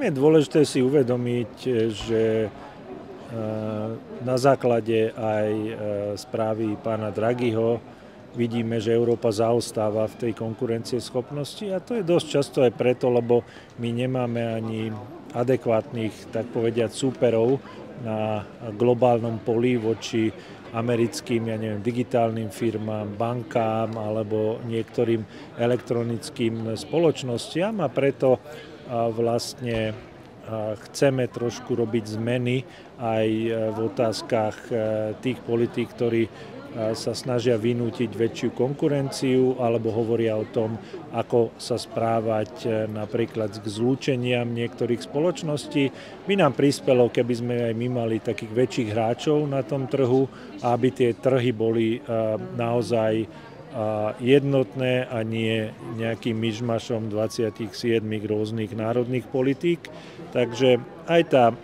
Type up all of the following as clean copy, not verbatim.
je dôležité si uvedomiť, že na základe aj správy pána Draghiho vidíme, že Európa zaostáva v tej konkurencieschopnosti a to je dosť často aj preto, lebo my nemáme ani adekvátnych, tak povediať, súperov na globálnom poli voči americkým, digitálnym firmám, bankám alebo niektorým elektronickým spoločnostiam a preto vlastne chceme trošku robiť zmeny aj v otázkach tých politík, ktorí sa snažia vynútiť väčšiu konkurenciu alebo hovoria o tom, ako sa správať napríklad k zlúčeniam niektorých spoločností. By nám prispelo, keby sme aj my mali takých väčších hráčov na tom trhu, aby tie trhy boli naozaj jednotné a nie nejakým myšmašom 27 rôznych národných politík. Takže aj tá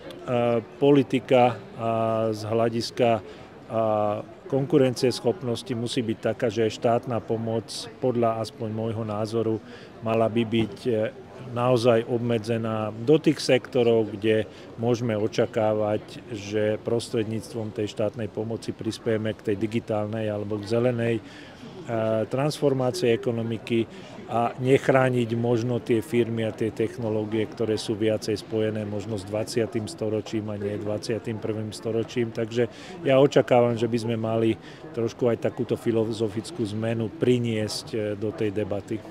politika z hľadiska konkurencieschopnosti musí byť taká, že štátna pomoc podľa aspoň môjho názoru mala by byť naozaj obmedzená do tých sektorov, kde môžeme očakávať, že prostredníctvom tej štátnej pomoci prispiejeme k tej digitálnej alebo k zelenej transformácie ekonomiky a nechrániť možno tie firmy a tie technológie, ktoré sú viacej spojené možno s 20. storočím a nie 21. storočím. Takže ja očakávam, že by sme mali trošku aj takúto filozofickú zmenu priniesť do tej debaty.